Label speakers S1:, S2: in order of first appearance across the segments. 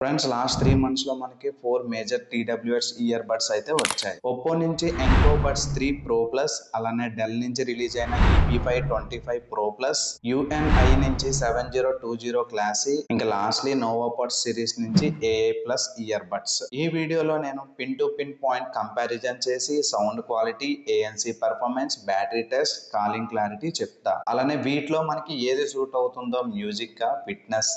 S1: Friends last 3 months లో మనకి 4 major TWS ear buds అయితే వచ్చాయి. ఒప్పో నుంచి ఎంకో బడ్స్ 3 ప్రో ప్లస్, అలానే డెల్ నుంచి రిలీజ్ అయిన EB525 ప్రో ప్లస్, UNI నుంచి 7020 క్లాసీ, ఇంకా లాస్ట్లీ నోవో బడ్స్ సిరీస్ నుంచి AA ప్లస్ ఇయర్ బడ్స్. ఈ వీడియోలో నేను pin to pin point comparison చేసి sound quality, ANC performance, battery test, calling clarity చెప్తా. అలానే వీటిలో మనకి ఏది సూట్ అవుతుందో, మ్యూజిక్ ఫిట్నెస్,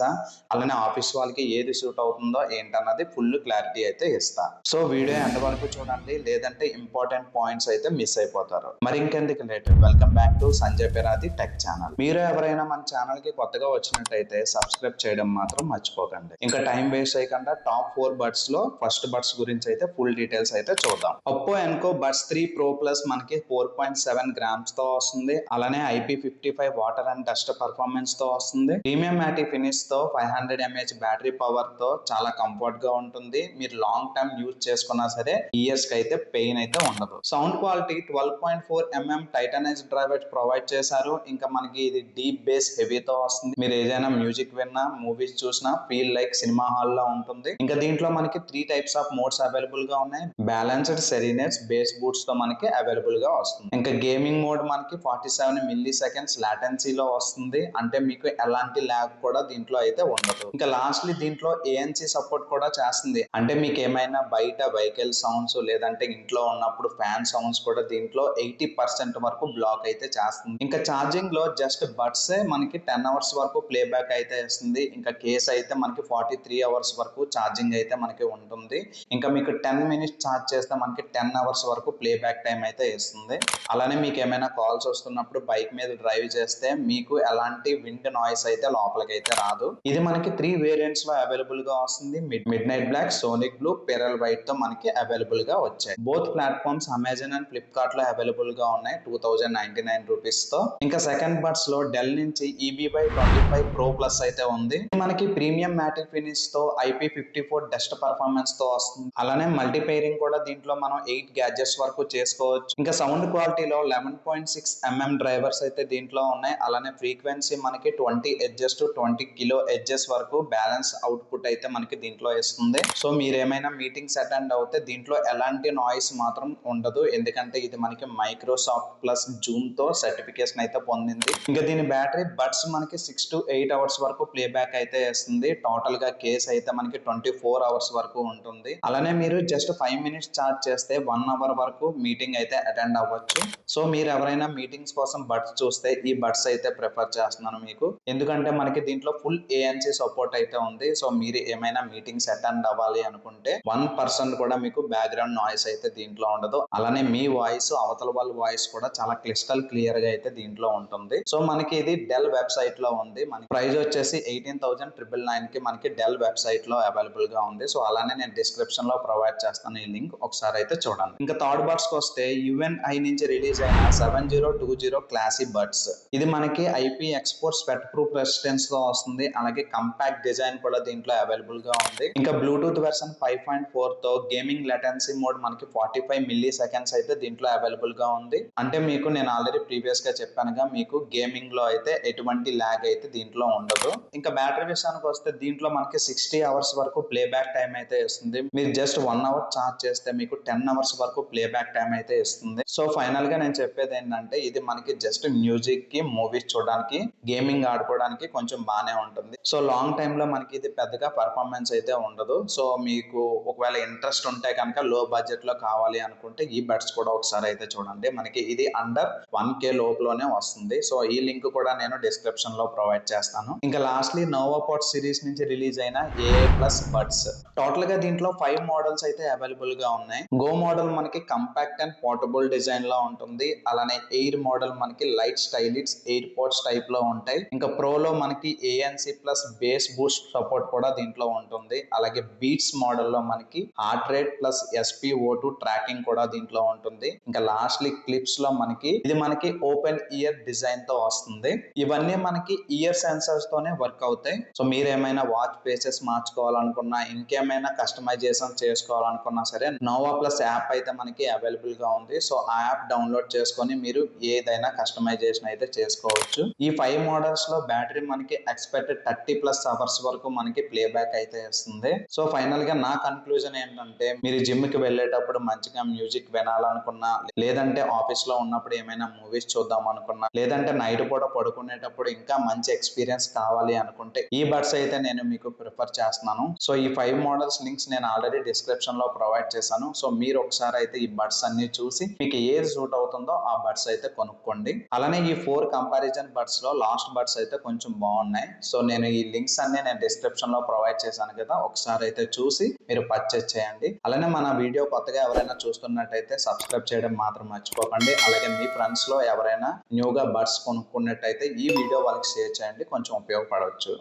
S1: అలానే ఆఫీస్ వాళ్ళకి ఏది సూట్ అవుతుందో ఏంటన్నది ఫుల్ క్లారిటీ అయితే ఇస్తా. సో వీడియో ఎండ్ వరకు చూడండి, లేదంటే ఇంపార్టెంట్ పాయింట్స్ అయితే మిస్ అయిపోతారు. మరి ఇంకెందుకు late, welcome back to Sanjay పిరాది టెక్ ఛానల్. మీరు ఎవరైనా మన ఛానల్ కి కొత్తగా వచ్చినట్టయితే సబ్స్క్రైబ్ చేయడం మాత్రం మర్చిపోకండి. ఇంకా టైం వేస్ట్ చేయకుండా టాప్ 4 బడ్స్ లో ఫస్ట్ బడ్స్ గురించి అయితే ఫుల్ డీటెయిల్స్ అయితే చూద్దాం. Oppo Enco buds 3 Pro plus మనకి 4.7 గ్రామ్స్ తో వస్తుంది. అలానే IP55 water and dust performance తో వస్తుంది. ప్రీమియం మ్యాటి ఫినిష్ తో 500 mAh బ్యాటరీ పవర్ తో చాలా కంఫర్ట్ గా ఉంటుంది. మీరు లాంగ్ టర్మ్ యూజ్ చేసుకున్నా సరే ఇయర్స్ కి అయితే పెయిన్ అయితే ఉండదు. Sound quality 12.4 mm titanized drivers provide చేశారు. ఇంకా మనకి ఇది డీప్ బేస్ హెవీతో వస్తుంది. మీరు ఏదైనా మ్యూజిక్ విన్నా, మూవీస్ చూసినా ఫీల్ లైక్ సినిమా హాల్ లో ఉంటుంది. ఇంకా దీంట్లో మనకి 3 టైప్స్ ఆఫ్ మోడ్స్ అవైలబుల్ గా ఉన్నాయి. బ్యాలెన్స్డ్, సెరీనెస్, బేస్ బూట్స్ తో మనకి అవైలబుల్ గా వస్తుంది. ఇంకా గేమింగ్ మోడ్ మనకి 47 మిల్లీ సెకండ్స్ లాటెన్సీలో వస్తుంది. అంటే మీకు ఎలాంటి ల్యాగ్ కూడా దీంట్లో అయితే ఉండదు. ఇంకా లాస్ట్లీ దీంట్లో ANC సపోర్ట్ కూడా చేస్తుంది. అంటే మీకు ఏమైనా బయట వెహికల్ సౌండ్స్, లేదంటే ఇంట్లో ఉన్నప్పుడు ఫ్యాన్ సౌండ్స్ కూడా దీంట్లో 80% వరకు బ్లాక్ అయితే చేస్తుంది. ఇంకా ఛార్జింగ్ లో జస్ట్ బడ్స్ మనకి 10 అవర్స్ వరకు ప్లేబ్యాక్ అయితే ఇస్తుంది. ఇంకా కేస్ అయితే మనకి 43 అవర్స్ వరకు ఛార్జింగ్ అయితే మనకి ఉంటుంది. ఇంకా మీకు 10 మినిట్స్ ఛార్జ్ చేస్తే మనకి 10 అవర్స్ వరకు ప్లేబ్యాక్ టైం అయితే ఇస్తుంది. అలానే మీకు ఏమైనా కాల్స్ వస్తున్నప్పుడు బైక్ మీద డ్రైవ్ చేస్తే మీకు ఎలాంటి విండ్ నాయిస్ అయితే లోపలికి అయితే రాదు. ఇది మనకి 3 వేరియంట్స్ లో అవైలబుల్ గా వస్తుంది. Midnight black, sonic blue, pearl white తో మనకి అవైలబుల్ గా వచ్చాయి. Both platforms Amazon and Flipkart లో అవైలబుల్ గా ఉన్నాయి 2099 రూపీస్ తో. ఇంకా సెకండ్ బడ్స్ లో డెల్ నుంచి EB525 ప్రో ప్లస్ అయితే ఉంది. మనకి ప్రీమియం మ్యాటిక్ ఫినిష్ తో IP54 డస్ట్ పర్ఫార్మెన్స్ తో వస్తుంది. అలానే మల్టీ పేరింగ్ కూడా దీంట్లో మనం 8 గ్యాడ్జెట్స్ వరకు చేసుకోవచ్చు. ఇంకా సౌండ్ క్వాలిటీలో 11.6 mm డ్రైవర్స్ అయితే దీంట్లో ఉన్నాయి. అలానే ఫ్రీక్వెన్సీ మనకి 20 ఎడ్జెస్ టు 20 కిలో ఎడ్జెస్ వరకు బ్యాలెన్స్ అవుట్పుట్ అయితే మనకి దీంట్లో ఇస్తుంది. సో మీరు ఏమైనా మీటింగ్స్ అటెండ్ అవుతే దీంట్లో ఎలాంటి నాయిస్ మాత్రం ఉండదు. ఎందుకంటే ఇది మనకి మైక్రోసాఫ్ట్ ప్లస్ జూమ్ తో సర్టిఫికేషన్ అయితే పొందింది. ఇంకా దీని బ్యాటరీ బడ్స్ మనకి 6 to 8 అవర్స్ వరకు ప్లేబ్యాక్ అయితే ఇస్తుంది. టోటల్ గా కేస్ అయితే మనకి 24 అవర్స్ వరకు ఉంటుంది. అలానే మీరు జస్ట్ 5 మినిట్స్ ఛార్జ్ చేస్తే 1 అవర్ వరకు మీటింగ్ అయితే అటెండ్ అవ్వచ్చు. సో మీరు ఎవరైనా మీటింగ్స్ కోసం బడ్స్ చూస్తే ఈ బడ్స్ అయితే ప్రిఫర్ చేస్తున్నాను మీకు. ఎందుకంటే మనకి దీంట్లో ఫుల్ ANC సపోర్ట్ అయితే ఉంది. సో మీరు ఏమైనా మీటింగ్స్ అటెండ్ అవ్వాలి అనుకుంటే 1% కూడా మీకు బ్యాక్గ్రౌండ్ నాయిస్ అయితే దీంట్లో ఉండదు. అలానే మీ వాయిస్, అవతల వాళ్ళ వాయిస్ కూడా చాలా క్లిస్టల్ క్లియర్ గా అయితే దీంట్లో ఉంటుంది. సో మనకి ఇది డెల్ వెబ్సైట్ లో ఉంది. మనకి ప్రైస్ వచ్చేసి 18,999 కి మనకి డెల్ వెబ్సైట్ లో అవైలబుల్ గా ఉంది. సో అలానే నేను డిస్క్రిప్షన్ లో ప్రొవైడ్ చేస్తాను ఈ లింక్, ఒకసారి అయితే చూడండి. ఇంకా థర్డ్ బడ్స్ కి వస్తే UNI నుంచి రిలీజ్ అయిన 7020 క్లాసీ బడ్స్. ఇది మనకి IP export sweat proof resistance తో వస్తుంది. అలాగే కంపాక్ట్ డిజైన్ కూడా దీంట్లో అవైలబుల్ గా ఉంది. ఇంకా బ్లూటూత్ వెర్షన్ 5.4 తో గేమింగ్ లాటెన్సీ మోడ్ మనకి 45 మిల్లీ సెకండ్స్ అయితే దీంట్లో అవైలబుల్ గా ఉంది. అంటే మీకు నేను ఆల్రెడీ ప్రీవియస్ గా చెప్పానుగా, మీకు గేమింగ్ లో అయితే ఎటువంటి ల్యాగ్ అయితే దీంట్లో ఉండదు. ఇంకా బ్యాటరీ విషయానికి వస్తే దీంట్లో మనకి 60 అవర్స్ వరకు ప్లేబ్యాక్ టైం అయితే ఇస్తుంది. మీరు జస్ట్ 1 అవర్ ఛార్జ్ చేస్తే మీకు 10 అవర్స్ వరకు ప్లేబ్యాక్ టైం అయితే ఇస్తుంది. సో ఫైనల్ గా నేను చెప్పేది ఏంటంటే ఇది మనకి జస్ట్ మ్యూజిక్ కి, మూవీస్ చూడడానికి, గేమింగ్ ఆడుకోవడానికి కొంచెం బాగానే ఉంటుంది. సో లాంగ్ టైమ్ లో మనకి ఇది పెద్దగా పర్ఫార్మెన్స్ అయితే ఉండదు. సో మీకు ఒకవేళ ఇంట్రెస్ట్ ఉంటే కనుక లో బడ్జెట్ లో కావాలి అనుకుంటే ఈ బడ్స్ కూడా ఒకసారి అయితే చూడండి. మనకి ఇది అండర్ 1K లోపులోనే వస్తుంది. సో ఈ లింక్ కూడా నేను డిస్క్రిప్షన్ లో ప్రొవైడ్ చేస్తాను. ఇంకా లాస్ట్లీ నోవో బడ్స్ సిరీస్ నుంచి రిలీజ్ అయిన AA ప్లస్ బడ్స్. టోటల్ గా దీంట్లో 5 మోడల్స్ అయితే అవైలబుల్ గా ఉన్నాయి. గో మోడల్ మనకి కంపాక్ట్ అండ్ పోర్టబుల్ డిజైన్ లో ఉంటుంది. అలానే ఎయిర్ మోడల్ మనకి light stylish air ports type లో ఉంటాయి. ఇంకా ప్రో లో మనకి ANC plus base Boost support కూడా దీంట్లో ఉంటుంది. అలాగే బీట్స్ మోడల్ లో మనకి heart rate plus SpO2 tracking కూడా దీంట్లో ఉంటుంది. ఇంకా లాస్ట్లీ క్లిప్స్ లో మనకి ఇది మనకి ఓపెన్ ఇయర్ డిజైన్ తో వస్తుంది. ఇవన్నీ మనకి ఇయర్ సెన్సర్స్ తోనే వర్క్ అవుతాయి. సో మీరు ఏమైనా వాచ్ ఫేసెస్ మార్చుకోవాలనుకున్నా, ఇంకేమైనా కస్టమైజేషన్ చేసుకోవాలనుకున్నా సరే నోవా ప్లస్ యాప్ అయితే మనకి అవైలబుల్ గా ఉంది. సో ఆ యాప్ డౌన్లోడ్ చేసుకొని మీరు ఏదైనా కస్టమైజేషన్ అయితే చేసుకోవచ్చు. ఈ 5 మోడల్స్ లో బ్యాటరీ మనకి ఎక్స్పెక్టెడ్ 30+ అవర్స్ వరకు మనకి ప్లేబ్యాక్ ఫీడ్బ్యాక్ అయితే ఇస్తుంది. సో ఫైనల్ గా నా కన్క్లూజన్ ఏంటంటే, మీరు జిమ్ కి వెళ్ళేటప్పుడు మంచిగా మ్యూజిక్ వినాలనుకున్నా, లేదంటే ఆఫీస్ లో ఉన్నప్పుడు ఏమైనా మూవీస్ చూద్దాం అనుకున్నా, లేదంటే నైట్ పూట పడుకునేటప్పుడు ఇంకా మంచి ఎక్స్పీరియన్స్ కావాలి అనుకుంటే ఈ బడ్స్ అయితే నేను మీకు ప్రిఫర్ చేస్తున్నాను. సో ఈ 5 మోడల్స్ లింక్స్ నేను ఆల్రెడీ డిస్క్రిప్షన్ లో ప్రొవైడ్ చేశాను. సో మీరు ఒకసారి అయితే ఈ బడ్స్ అన్ని చూసి మీకు ఏది సూట్ అవుతుందో ఆ బడ్స్ అయితే కొనుక్కోండి. అలానే ఈ 4 కంపారిజన్ బడ్స్ లో లాస్ట్ బడ్స్ అయితే కొంచెం బాగున్నాయి. సో నేను ఈ లింక్స్ అన్ని నేను డిస్క్రిప్షన్ లో ప్రొవైడ్ చేశాను కదా, ఒకసారి అయితే చూసి మీరు పర్చేస్ చేయండి. అలానే మన వీడియో కొత్తగా ఎవరైనా చూస్తున్నట్టయితే సబ్స్క్రైబ్ చేయడం మాత్రం మర్చిపోకండి. అలాగే మీ ఫ్రెండ్స్ లో ఎవరైనా న్యూగా బడ్స్ కొనుక్కున్నట్టయితే ఈ వీడియో వాళ్ళకి షేర్ చేయండి, కొంచెం ఉపయోగపడవచ్చు.